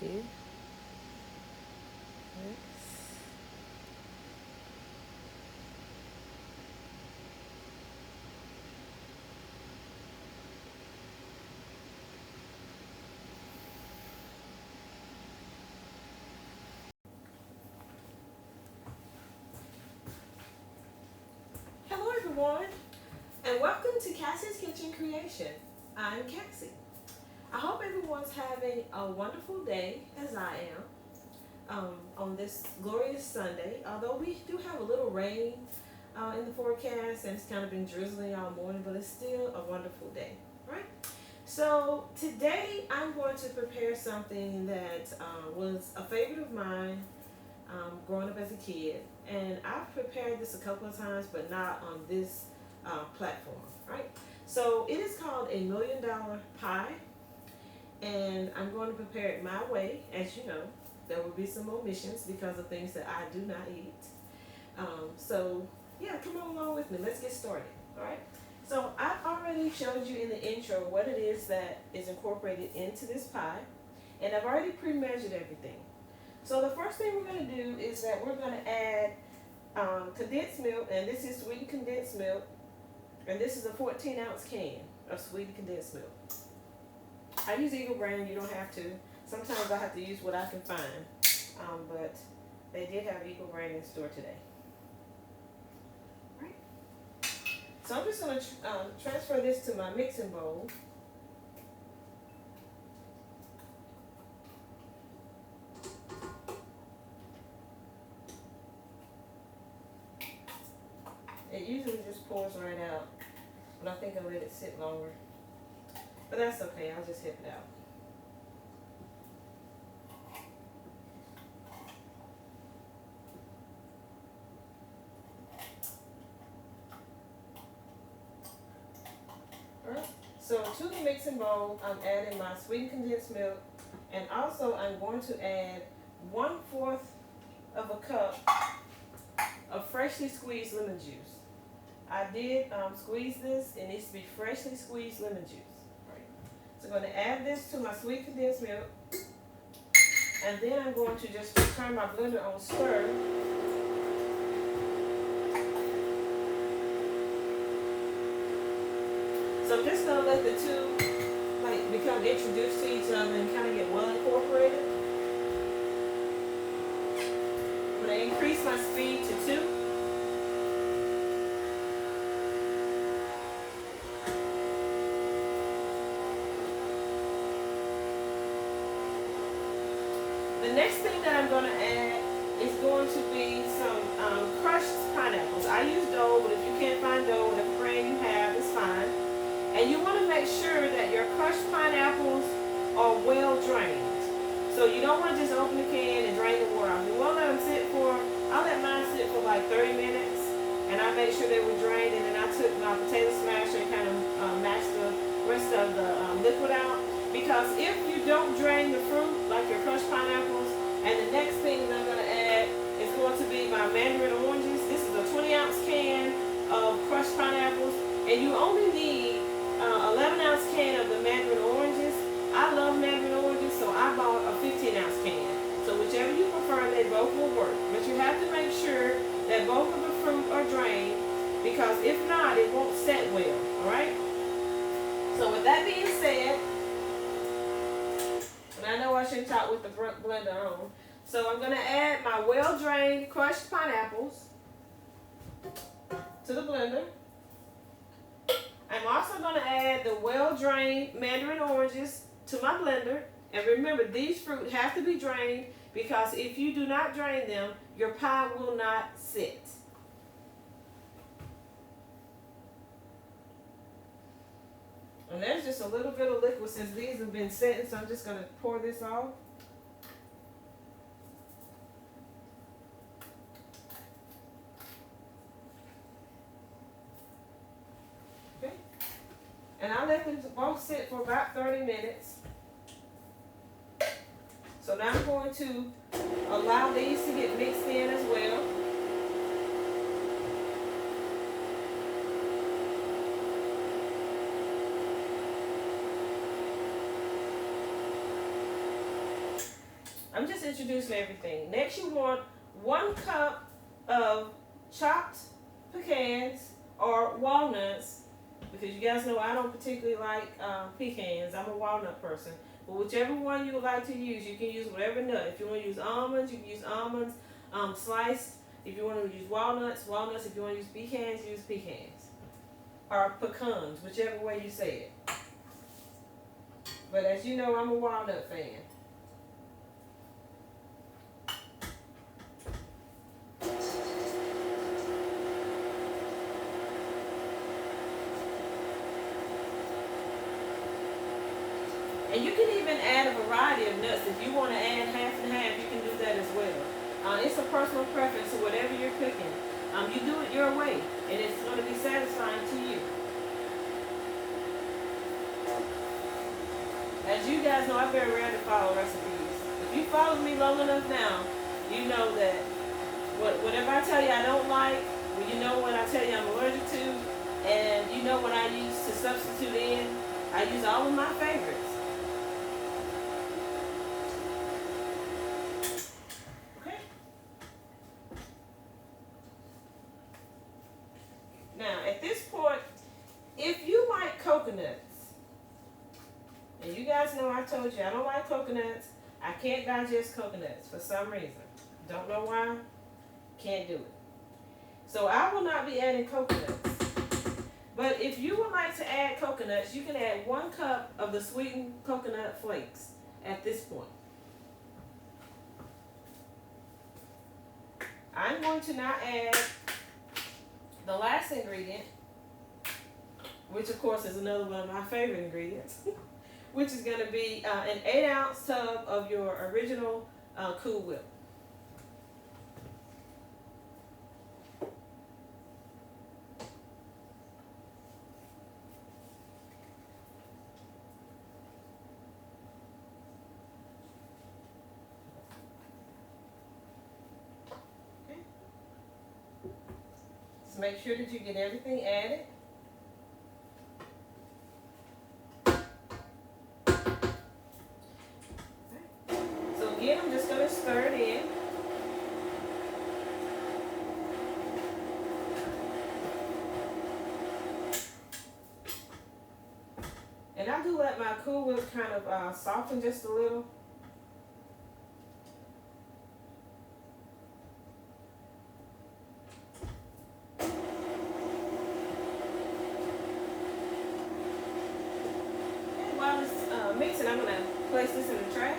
here. Next. Hello everyone, and welcome to Cassie's Kitchen Creation. I'm Cassie. I hope everyone's having a wonderful day, as I am, on this glorious Sunday. Although we do have a little rain in the forecast, and it's kind of been drizzling all morning, but it's still a wonderful day, right? So today I'm going to prepare something that was a favorite of mine growing up as a kid, and I've prepared this a couple of times, but not on this platform, right? So it is called a $1,000,000 pie, and I'm going to prepare it my way. As you know, there will be some omissions because of things that I do not eat. So yeah, come on along with me. Let's get started. All right. So I've already showed you in the intro what it is that is incorporated into this pie, and I've already pre-measured everything. So the first thing we're going to do is that we're going to add condensed milk, and this is sweetened condensed milk, and this is a 14-ounce can of sweetened condensed milk. I use Eagle brand. You don't have to. Sometimes I have to use what I can find, but they did have Eagle brand in store today. All right. So I'm just going to transfer this to my mixing bowl. It usually just pours right out, but I think I'll let it sit longer. But that's okay, I'll just hip it out. Alright, so to the mixing bowl, I'm adding my sweetened condensed milk, and also I'm going to add 1/4 of a cup of freshly squeezed lemon juice. I did squeeze this. It needs to be freshly squeezed lemon juice. Right. So I'm going to add this to my sweet condensed milk, and then I'm going to just turn my blender on stir. So I'm just going to let the two become introduced to each other and kind of get well incorporated. I'm going to increase my speed to 2. The next thing that I'm going to add is going to be some crushed pineapples. I use Dole, but if you can't find Dole, whatever brand you have is fine. And you want to make sure that your crushed pineapples are well drained. So you don't want to just open the can and drain the water off. You want to let them sit for, I let mine sit for like 30 minutes. And I made sure they were drained, and then I took my potato smasher and kind of mashed the rest of the liquid out. Because if you don't drain the fruit, like your crushed pineapples, and the next thing that I'm going to add is going to be my Mandarin oranges. This is a 20-ounce can of crushed pineapples, and you only need 11-ounce can of the Mandarin oranges. I love Mandarin oranges, so I bought a 15-ounce can. So whichever you prefer, they both will work. But you have to make sure that both of the fruit are drained, because if not, it won't set well, all right? So with that being said, and I know I shouldn't talk with the blender on, so I'm going to add my well-drained crushed pineapples to the blender. I'm also going to add the well-drained Mandarin oranges to my blender. And remember, these fruit have to be drained, because if you do not drain them, your pie will not sit. And there's just a little bit of liquid since these have been setting, so I'm just going to pour this off. Okay. And I let them both sit for about 30 minutes. So now I'm going to allow these to get mixed in as well. I'm just introducing everything. Next, you want 1 cup of chopped pecans or walnuts, because you guys know I don't particularly like pecans. I'm a walnut person. But whichever one you would like to use, you can use whatever nut. If you want to use almonds, you can use almonds sliced. If you want to use walnuts, walnuts. If you want to use pecans, use pecans. Or pecans, whichever way you say it. But as you know, I'm a walnut fan. And you can even add a variety of nuts. If you want to add half and half, you can do that as well. It's a personal preference to whatever you're cooking. You do it your way, and it's going to be satisfying to you. As you guys know, I very rarely follow recipes. If you follow me long enough now, you know that whatever I tell you I don't like, well, you know what I tell you I'm allergic to, and you know what I use to substitute in. I use all of my favorites. Okay. Now, at this point, if you like coconuts, and you guys know I told you I don't like coconuts. I can't digest coconuts for some reason. Don't know why. Can't do it. So I will not be adding coconuts. But if you would like to add coconuts, you can add 1 cup of the sweetened coconut flakes at this point. I'm going to now add the last ingredient, which of course is another one of my favorite ingredients. Which is going to be an 8-ounce tub of your original Cool Whip. Okay. Just make sure that you get everything added. Again, I'm just going to stir it in. And I do let my Cool Whip kind of soften just a little. And while it's mixing, I'm going to place this in the trash.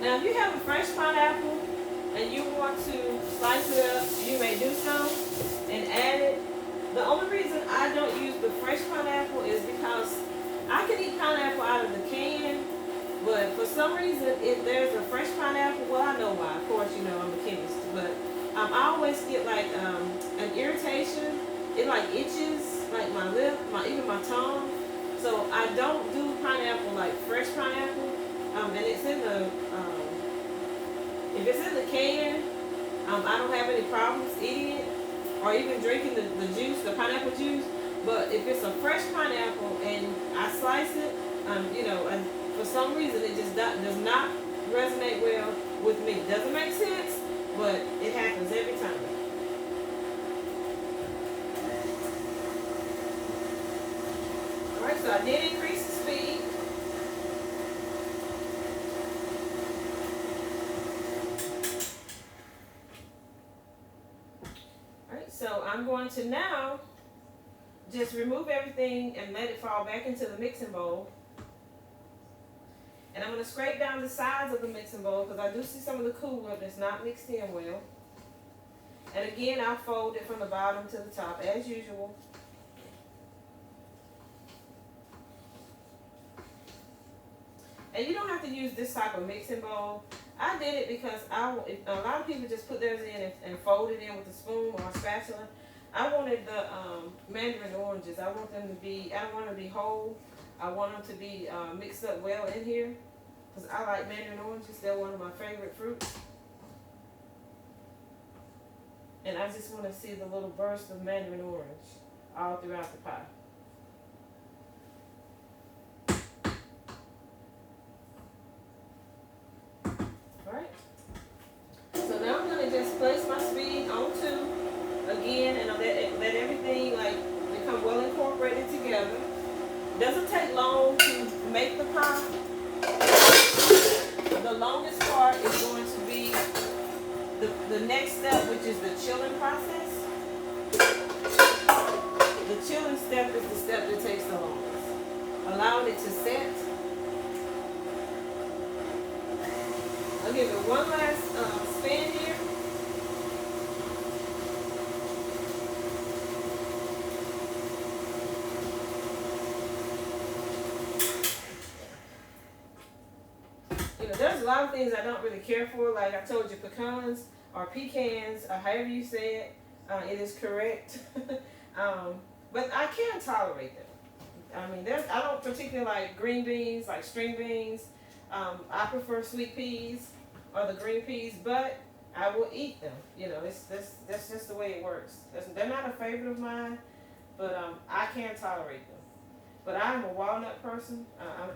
Now, if you have a fresh pineapple and you want to slice it up, you may do so and add it. The only reason I don't use the fresh pineapple is because I can eat pineapple out of the can, but for some reason, if there's a fresh pineapple, well, I know why. Of course, you know I'm a chemist, but I always get like an irritation. It like itches, like my lip, even my tongue. So I don't do pineapple like fresh pineapple. And it's in the, if it's in the can, I don't have any problems eating it or even drinking the juice, the pineapple juice. But if it's a fresh pineapple and I slice it, you know, and for some reason it just does not resonate well with me. Doesn't make sense, but it happens every time. All right, so I did increase the speed. So I'm going to now just remove everything and let it fall back into the mixing bowl. And I'm going to scrape down the sides of the mixing bowl because I do see some of the Cool Whip that's not mixed in well. And again, I'll fold it from the bottom to the top as usual. And you don't have to use this type of mixing bowl. I did it because a lot of people just put theirs in and fold it in with a spoon or a spatula. I wanted the Mandarin oranges. I want them to be, I don't want them to be whole. I want them to be mixed up well in here because I like Mandarin oranges. They're one of my favorite fruits. And I just want to see the little burst of Mandarin orange all throughout the pie. Alright. So now I'm going to just place my speed on 2 again, and I'll let everything like become well incorporated together. It doesn't take long to make the pie. The longest part is going to be the next step, which is the chilling process. The chilling step is the step that takes the longest. Allowing it to set. I'll give it one last spin here. There's a lot of things I don't really care for. Like I told you, pecans or pecans, or however you say it, it is correct. But I can tolerate them. I mean, I don't particularly like green beans, like string beans. I prefer sweet peas or the green peas, but I will eat them. That's just the way it works. They're not a favorite of mine, but I can tolerate them. But I am a walnut person.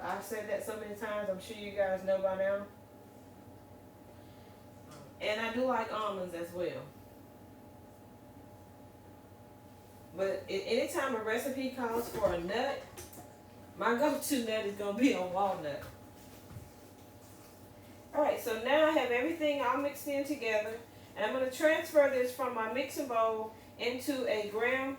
I've said that so many times. I'm sure you guys know by now. And I do like almonds as well. But anytime a recipe calls for a nut, my go-to nut is going to be a walnut. Alright, so now I have everything all mixed in together. And I'm going to transfer this from my mixing bowl into a graham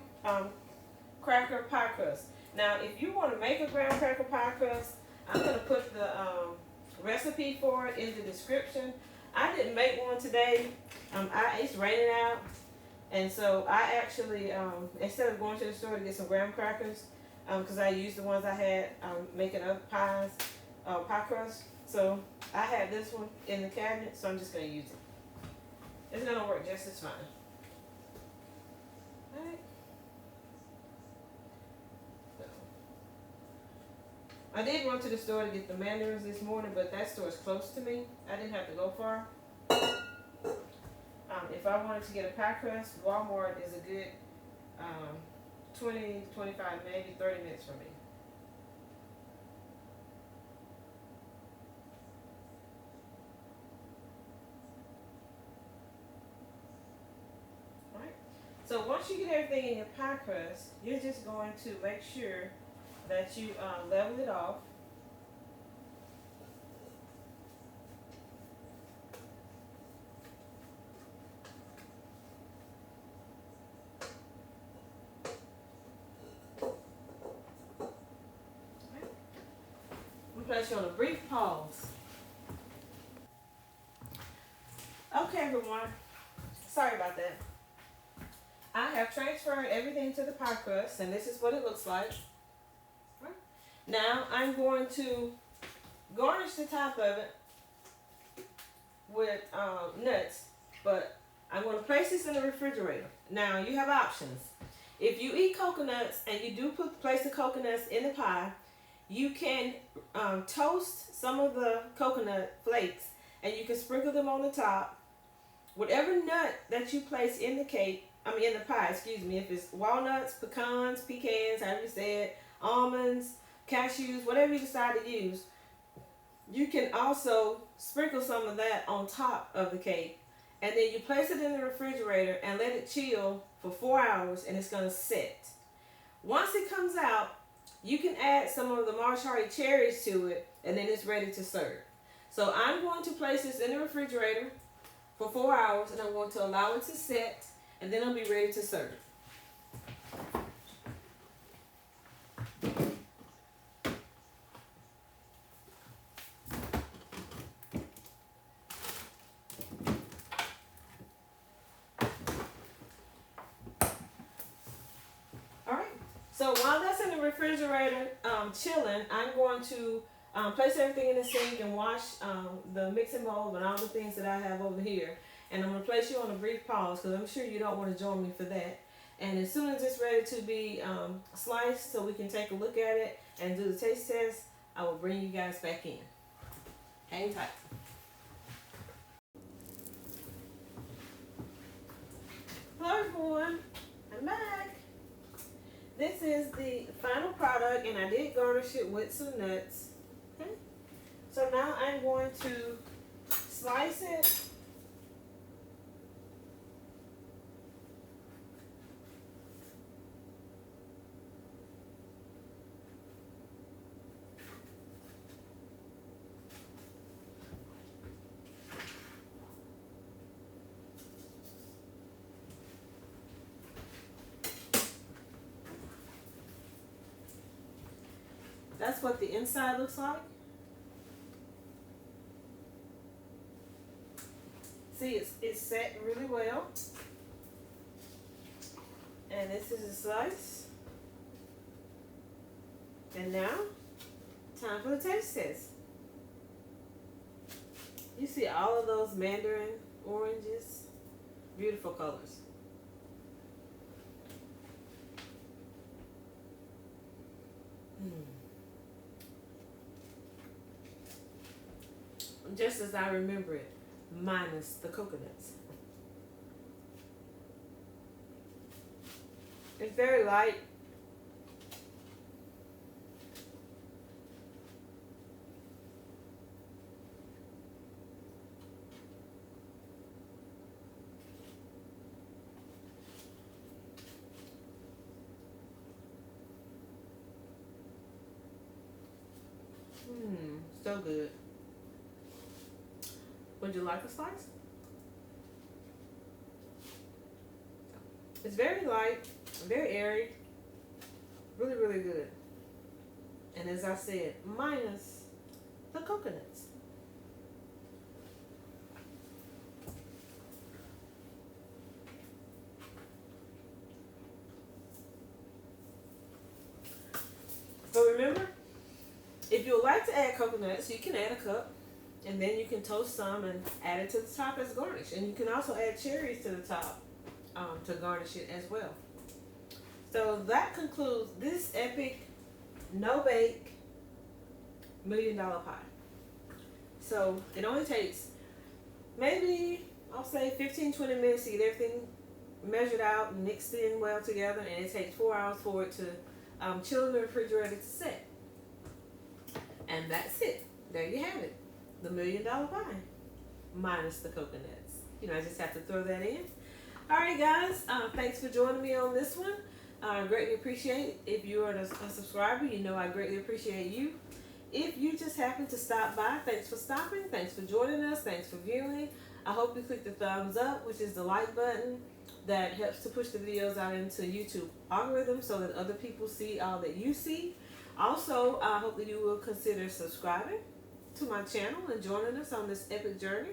cracker pie crust. Now, if you want to make a graham cracker pie crust, I'm going to put the recipe for it in the description. I didn't make one today. It's raining out. And so I actually, instead of going to the store to get some graham crackers, because I used the ones I had making other pies, pie crust. So I had this one in the cabinet, so I'm just going to use it. It's going to work just as fine. All right. I did run to the store to get the mandarins this morning, but that store is close to me. I didn't have to go far. If I wanted to get a pie crust, Walmart is a good 20, 25, maybe 30 minutes from me. All right. So once you get everything in your pie crust, you're just going to make sure that you level it off. I'm going to place you on a brief pause. Okay, everyone. Sorry about that. I have transferred everything to the pie crust, and this is what it looks like. Now I'm going to garnish the top of it with nuts, but I'm going to place this in the refrigerator. Now you have options. If you eat coconuts and you do place the coconuts in the pie, you can toast some of the coconut flakes and you can sprinkle them on the top. Whatever nut that you place in the cake, in the pie, excuse me, if it's walnuts, pecans, however you say it, almonds, cashews, whatever you decide to use, you can also sprinkle some of that on top of the cake, and then you place it in the refrigerator and let it chill for 4 hours, and it's going to set. Once it comes out, you can add some of the Marshari cherries to it, and then it's ready to serve. So I'm going to place this in the refrigerator for 4 hours, and I'm going to allow it to set, and then I'll be ready to serve. So while that's in the refrigerator chilling, I'm going to place everything in the sink and wash the mixing bowl and all the things that I have over here. And I'm going to place you on a brief pause because I'm sure you don't want to join me for that. And as soon as it's ready to be sliced so we can take a look at it and do the taste test, I will bring you guys back in. Hang tight. this is the final product, and I did garnish it with some nuts. Okay. So now I'm going to slice it. That's what the inside looks like. See, it's set really well. And this is a slice. And now, time for the taste test. You see all of those Mandarin oranges? Beautiful colors. Just as I remember it, minus the coconuts. It's very light. So good. Would you like a slice? It's very light, very airy, really, really good. And as I said, minus the coconuts. So remember, if you would like to add coconuts, you can add a cup. And then you can toast some and add it to the top as garnish. And you can also add cherries to the top to garnish it as well. So that concludes this epic no-bake $1 million pie. So it only takes maybe, I'll say 15-20 minutes to get everything measured out and mixed in well together. And it takes 4 hours for it to chill in the refrigerator to set. And that's it. There you have it. The $1 million pie, minus the coconuts. You know, I just have to throw that in. All right, guys. Thanks for joining me on this one. I greatly appreciate it. If you are a subscriber, you know I greatly appreciate you. If you just happen to stop by, thanks for stopping. Thanks for joining us. Thanks for viewing. I hope you click the thumbs up, which is the like button. That helps to push the videos out into YouTube algorithm so that other people see all that you see. Also, I hope that you will consider subscribing to my channel and joining us on this epic journey.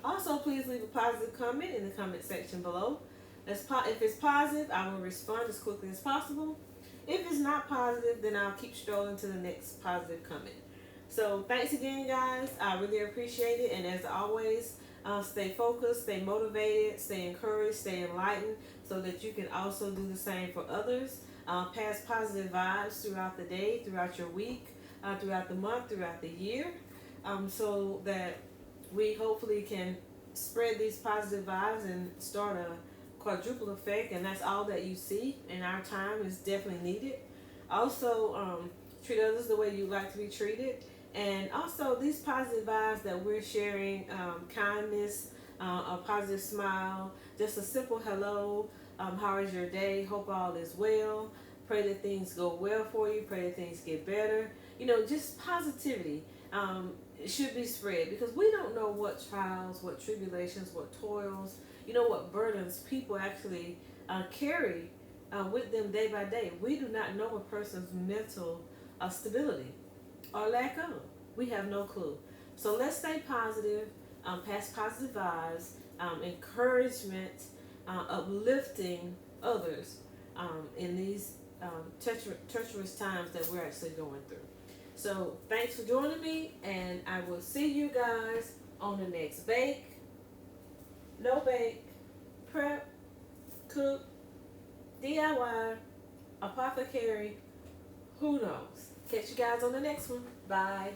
Also, please leave a positive comment in the comment section below. If it's positive, I will respond as quickly as possible. If it's not positive, then I'll keep strolling to the next positive comment. So thanks again, guys. I really appreciate it. And as always, stay focused, stay motivated, stay encouraged, stay enlightened so that you can also do the same for others. Pass positive vibes throughout the day, throughout your week, throughout the month, throughout the year. So that we hopefully can spread these positive vibes and start a quadruple effect, and that's all that you see in our time is definitely needed. Also, treat others the way you like to be treated, and also these positive vibes that we're sharing, kindness, a positive smile, just a simple hello, how is your day, hope all is well, pray that things go well for you, pray that things get better, you know, just positivity. It should be spread because we don't know what trials, what tribulations, what toils, you know, what burdens people actually carry with them day by day. We do not know a person's mental stability or lack of. We have no clue. So let's stay positive, pass positive vibes, encouragement, uplifting others in these treacherous times that we're actually going through. So thanks for joining me, and I will see you guys on the next bake, no bake, prep, cook, DIY, apothecary, who knows. Catch you guys on the next one. Bye.